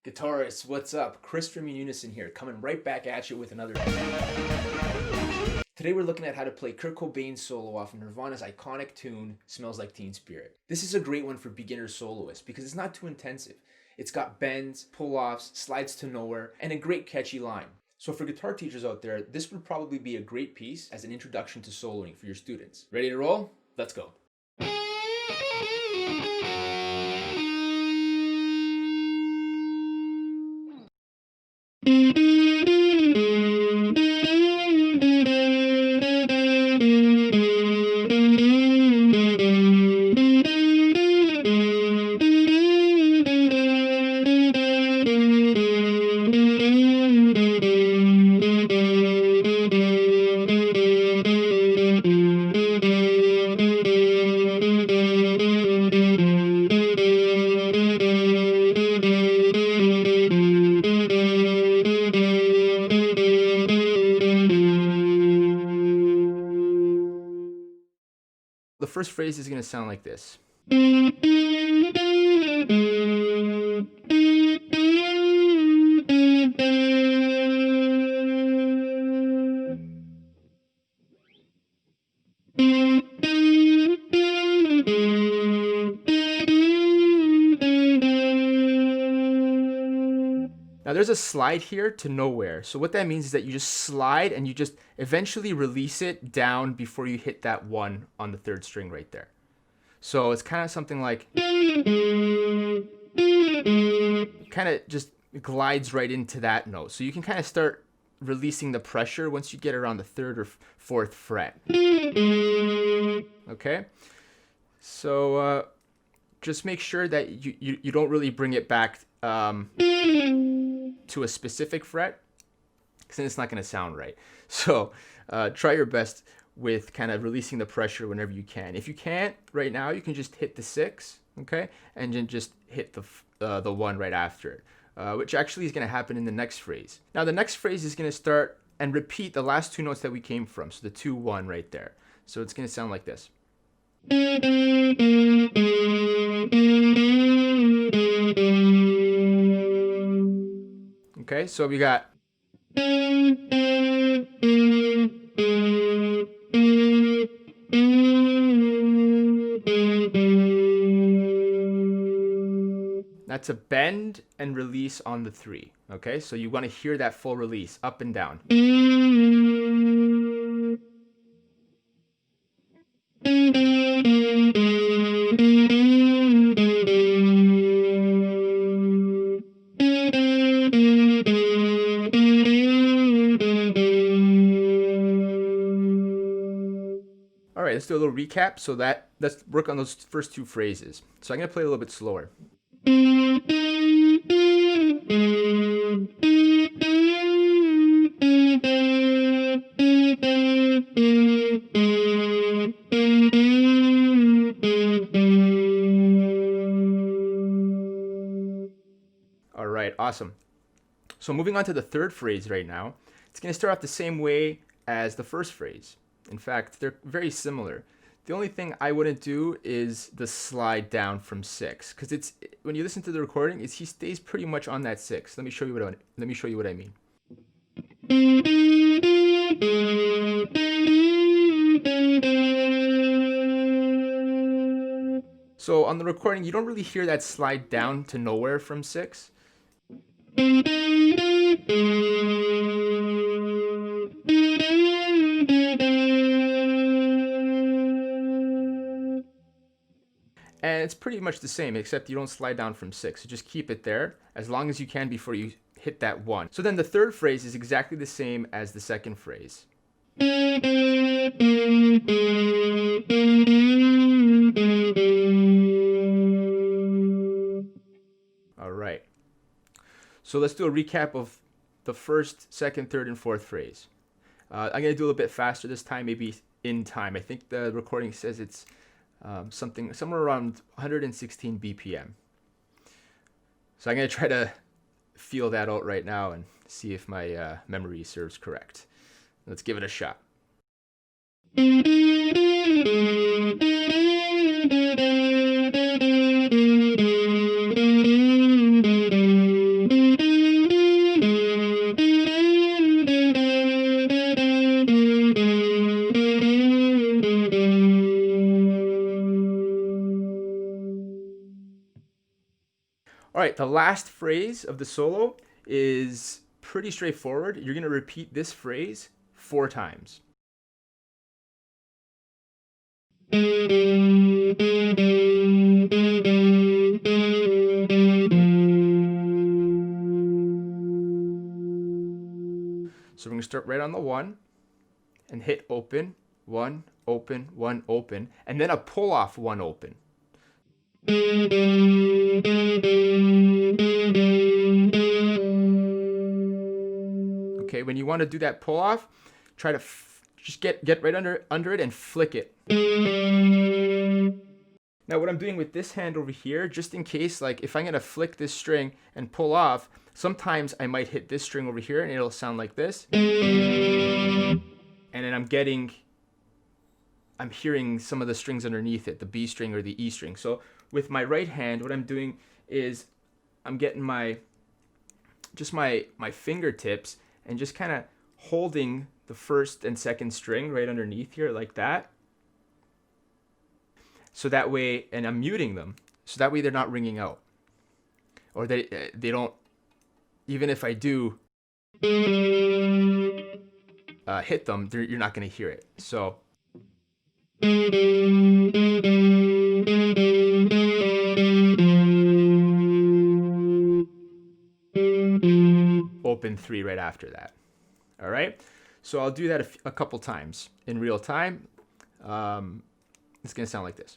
Guitarists, what's up? Chris from Unison here, coming right back at you with another. Today we're looking at how to play Kurt Cobain's solo off of Nirvana's iconic tune, Smells Like Teen Spirit. This is a great one for beginner soloists because it's not too intensive. It's got bends, pull-offs, slides to nowhere, and a great catchy line. So for guitar teachers out there, this would probably be a great piece as an introduction to soloing for your students. Ready to roll? Let's go. The first phrase is going to sound like this. Now there's a slide here to nowhere. So what that means is that you just slide and you just eventually release it down before you hit that one on the third string right there. So it's kind of something like, kind of just glides right into that note. So you can kind of start releasing the pressure once you get around the third or fourth fret. Okay? So just make sure that you don't really bring it back to a specific fret, because then it's not going to sound right. So try your best with kind of releasing the pressure whenever you can. If you can't right now, you can just hit the 6, okay, and then just hit the 1 right after it, which actually is going to happen in the next phrase. Now the next phrase is going to start and repeat the last two notes that we came from, so the 2, 1 right there. So it's going to sound like this. Okay, so we got that's a bend and release on the 3. Okay, so you want to hear that full release up and down. All right, let's do a little recap. So let's work on those first 2 phrases. So I'm going to play a little bit slower. All right, awesome. So moving on to the third phrase right now, it's going to start off the same way as the first phrase. In fact, they're very similar. The only thing I wouldn't do is the slide down from 6, because it's when you listen to the recording, he stays pretty much on that 6. Let me show you what I mean. So on the recording, you don't really hear that slide down to nowhere from 6. And it's pretty much the same, except you don't slide down from 6. So just keep it there as long as you can before you hit that 1. So then the third phrase is exactly the same as the second phrase. All right. So let's do a recap of the first, second, third, and fourth phrase. I'm going to do a little bit faster this time, maybe in time. I think the recording says it's somewhere around 116 BPM. So I'm going to try to feel that out right now and see if my memory serves correct. Let's give it a shot. right, the last phrase of the solo is pretty straightforward. You're going to repeat this phrase 4 times. So we're going to start right on the 1 and hit open, 1, open, 1, open, and then a pull off 1 open. Okay, when you want to do that pull off, try to just get right under it and flick it. Now what I'm doing with this hand over here, just in case, like if I'm going to flick this string and pull off, sometimes I might hit this string over here and it'll sound like this. And then I'm hearing some of the strings underneath it, the B string or the E string. So with my right hand, what I'm doing is I'm getting my fingertips and just kind of holding the first and second string right underneath here like that. So that way, and I'm muting them, so that way they're not ringing out. Or they don't, even if I do hit them, you're not going to hear it. So open 3 right after that. All right, so I'll do that a couple times in real time. It's going to sound like this.